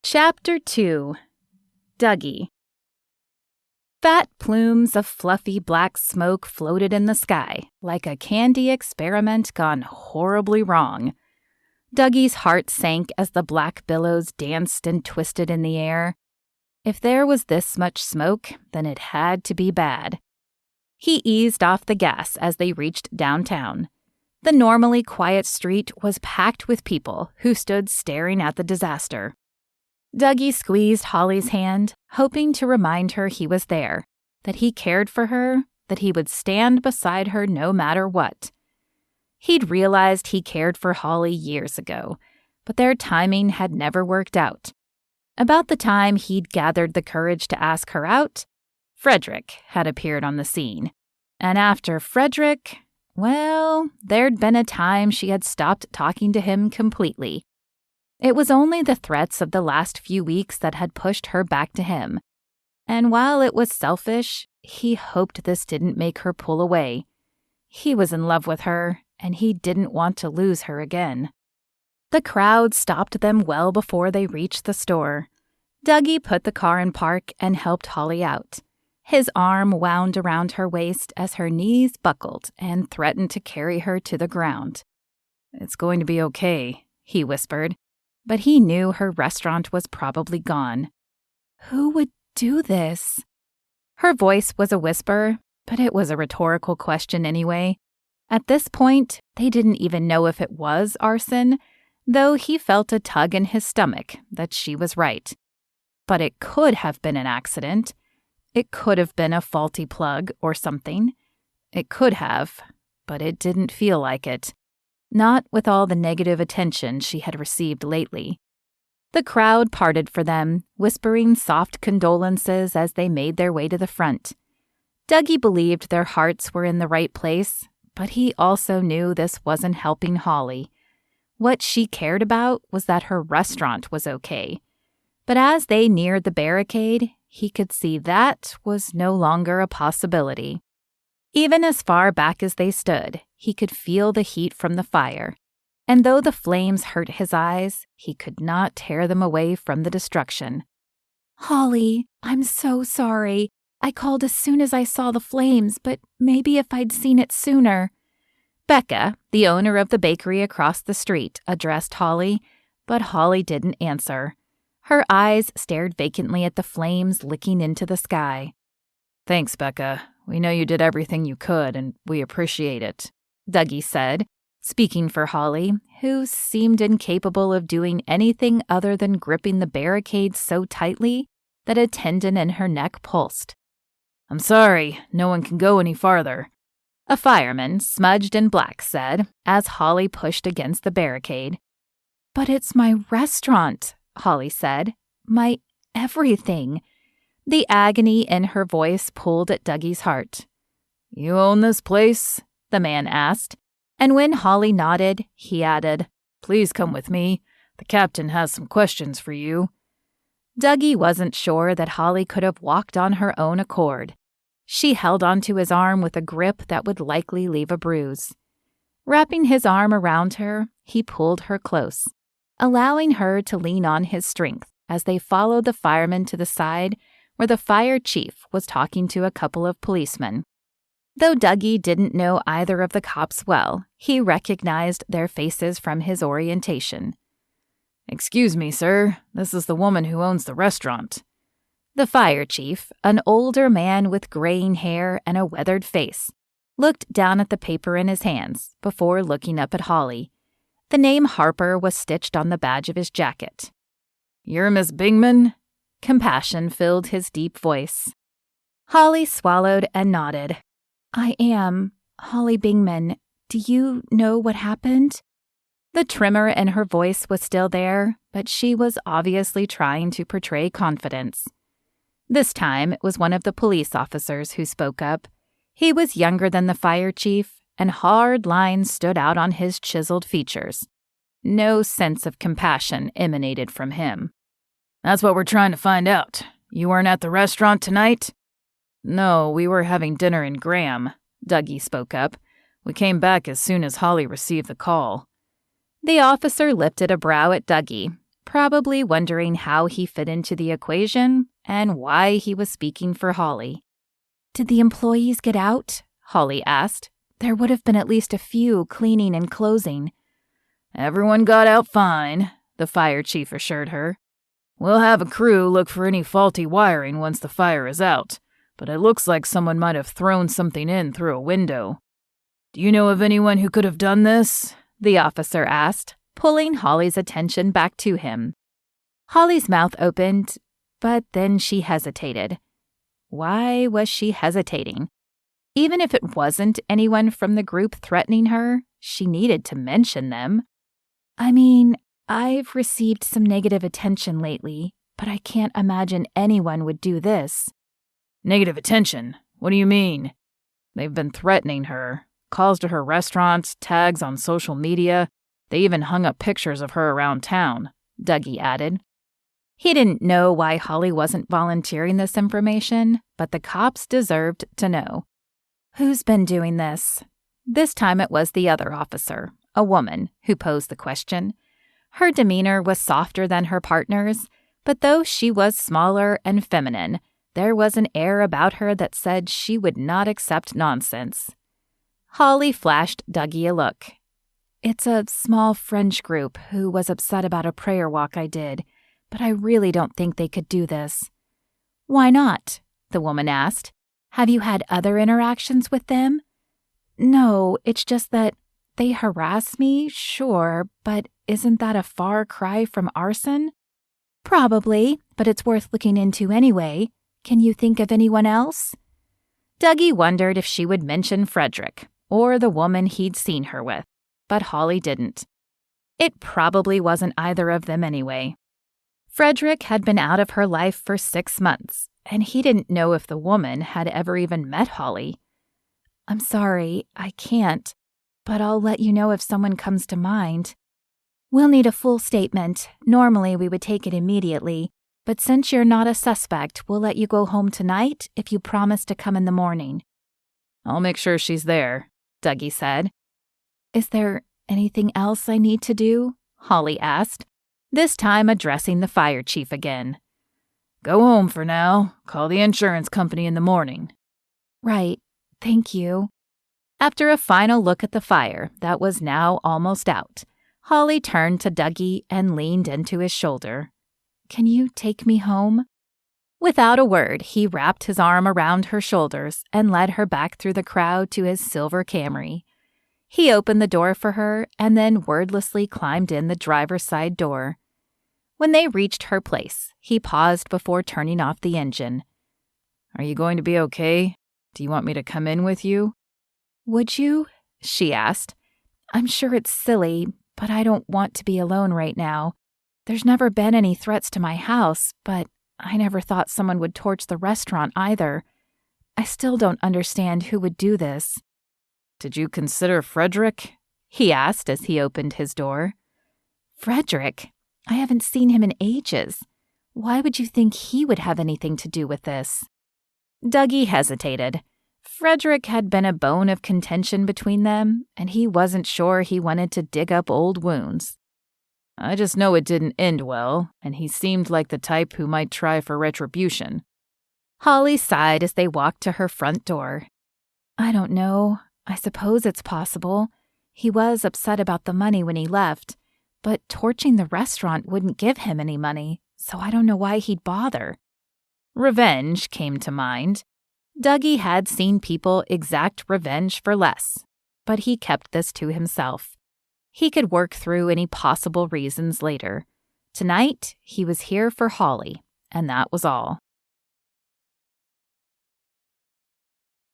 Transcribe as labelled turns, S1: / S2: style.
S1: Chapter 2. Dougie. Fat plumes of fluffy black smoke floated in the sky, like a candy experiment gone horribly wrong. Dougie's heart sank as the black billows danced and twisted in the air. If there was this much smoke, then it had to be bad. He eased off the gas as they reached downtown. The normally quiet street was packed with people who stood staring at the disaster. Dougie squeezed Holly's hand, hoping to remind her he was there, that he cared for her, that he would stand beside her no matter what. He'd realized he cared for Holly years ago, but their timing had never worked out. About the time he'd gathered the courage to ask her out, Frederick had appeared on the scene. And after Frederick, well, there'd been a time she had stopped talking to him completely. It was only the threats of the last few weeks that had pushed her back to him. And while it was selfish, he hoped this didn't make her pull away. He was in love with her, and he didn't want to lose her again. The crowd stopped them well before they reached the store. Dougie put the car in park and helped Holly out. His arm wound around her waist as her knees buckled and threatened to carry her to the ground. "It's going to be okay," he whispered, but he knew her restaurant was probably gone. Who would do this? Her voice was a whisper, but it was a rhetorical question anyway. At this point, they didn't even know if it was arson, though he felt a tug in his stomach that she was right. But it could have been an accident. It could have been a faulty plug or something. It could have, but it didn't feel like it. Not with all the negative attention she had received lately. The crowd parted for them, whispering soft condolences as they made their way to the front. Dougie believed their hearts were in the right place, but he also knew this wasn't helping Holly. What she cared about was that her restaurant was okay. But as they neared the barricade, he could see that was no longer a possibility. Even as far back as they stood, he could feel the heat from the fire. And though the flames hurt his eyes, he could not tear them away from the destruction. "Holly, I'm so sorry. I called as soon as I saw the flames, but maybe if I'd seen it sooner." Becca, the owner of the bakery across the street, addressed Holly, but Holly didn't answer. Her eyes stared vacantly at the flames licking into the sky. "Thanks, Becca. We know you did everything you could, and we appreciate it," Dougie said, speaking for Holly, who seemed incapable of doing anything other than gripping the barricade so tightly that a tendon in her neck pulsed. "I'm sorry, no one can go any farther," a fireman, smudged in black, said, as Holly pushed against the barricade. "But it's my restaurant," Holly said. "My everything." The agony in her voice pulled at Dougie's heart. "You own this place?" the man asked, and when Holly nodded, he added, "Please come with me. The captain has some questions for you." Dougie wasn't sure that Holly could have walked on her own accord. She held onto his arm with a grip that would likely leave a bruise. Wrapping his arm around her, he pulled her close, allowing her to lean on his strength as they followed the fireman to the side where the fire chief was talking to a couple of policemen. Though Dougie didn't know either of the cops well, he recognized their faces from his orientation. "Excuse me, sir. This is the woman who owns the restaurant." The fire chief, an older man with graying hair and a weathered face, looked down at the paper in his hands before looking up at Holly. The name Harper was stitched on the badge of his jacket. "You're Miss Bingman?" Compassion filled his deep voice. Holly swallowed and nodded. "I am Holly Bingman. Do you know what happened?" The tremor in her voice was still there, but she was obviously trying to portray confidence. This time it was one of the police officers who spoke up. He was younger than the fire chief, and hard lines stood out on his chiseled features. No sense of compassion emanated from him. "That's what we're trying to find out. You weren't at the restaurant tonight?" "No, we were having dinner in Graham," Dougie spoke up. "We came back as soon as Holly received the call." The officer lifted a brow at Dougie, probably wondering how he fit into the equation and why he was speaking for Holly. "Did the employees get out?" Holly asked. "There would have been at least a few cleaning and closing."
S2: "Everyone got out fine," the fire chief assured her. "We'll have a crew look for any faulty wiring once the fire is out, but it looks like someone might have thrown something in through a window." "Do you know of anyone who could have done this?" the officer asked, pulling Holly's attention back to him. Holly's mouth opened, but then she hesitated. Why was she hesitating? Even if it wasn't anyone from the group threatening her, she needed to mention them. "I mean, I've received some negative attention lately, but I can't imagine anyone would do this." "Negative attention? What do you mean?" "They've been threatening her. Calls to her restaurants, tags on social media. They even hung up pictures of her around town," Dougie added. He didn't know why Holly wasn't volunteering this information, but the cops deserved to know. "Who's been doing this?" This time it was the other officer, a woman, who posed the question. Her demeanor was softer than her partner's, but though she was smaller and feminine, there was an air about her that said she would not accept nonsense. Holly flashed Dougie a look. "It's a small French group who was upset about a prayer walk I did, but I really don't think they could do this." "Why not?" the woman asked. "Have you had other interactions with them?" "No, it's just that they harass me, sure, but isn't that a far cry from arson?" "Probably, but it's worth looking into anyway. Can you think of anyone else?" Dougie wondered if she would mention Frederick, or the woman he'd seen her with, but Holly didn't. It probably wasn't either of them anyway. Frederick had been out of her life for 6 months, and he didn't know if the woman had ever even met Holly. "I'm sorry, I can't, but I'll let you know if someone comes to mind." "We'll need a full statement. Normally we would take it immediately, but since you're not a suspect, we'll let you go home tonight if you promise to come in the morning." "I'll make sure she's there," Dougie said.
S1: "Is there anything else I need to do?" Holly asked, this time addressing the fire chief again.
S2: "Go home for now. Call the insurance company in the morning."
S1: "Right. Thank you." After a final look at the fire that was now almost out, Holly turned to Dougie and leaned into his shoulder. "Can you take me home?" Without a word, he wrapped his arm around her shoulders and led her back through the crowd to his silver Camry. He opened the door for her and then wordlessly climbed in the driver's side door. When they reached her place, he paused before turning off the engine.
S2: "Are you going to be okay? Do you want me to come in with you?"
S1: "Would you?" she asked. "I'm sure it's silly, but I don't want to be alone right now. There's never been any threats to my house, but I never thought someone would torch the restaurant either. I still don't understand who would do this."
S2: "Did you consider Frederick?" he asked as he opened his door.
S1: "Frederick? I haven't seen him in ages. Why would you think he would have anything to do with this?" Dougie hesitated. Frederick had been a bone of contention between them, and he wasn't sure he wanted to dig up old wounds.
S2: "I just know it didn't end well, and he seemed like the type who might try for retribution."
S1: Holly sighed as they walked to her front door. "I don't know. I suppose it's possible. He was upset about the money when he left, but torching the restaurant wouldn't give him any money, so I don't know why he'd bother." Revenge came to mind. Dougie had seen people exact revenge for less, but he kept this to himself. He could work through any possible reasons later. Tonight, he was here for Holly, and that was all.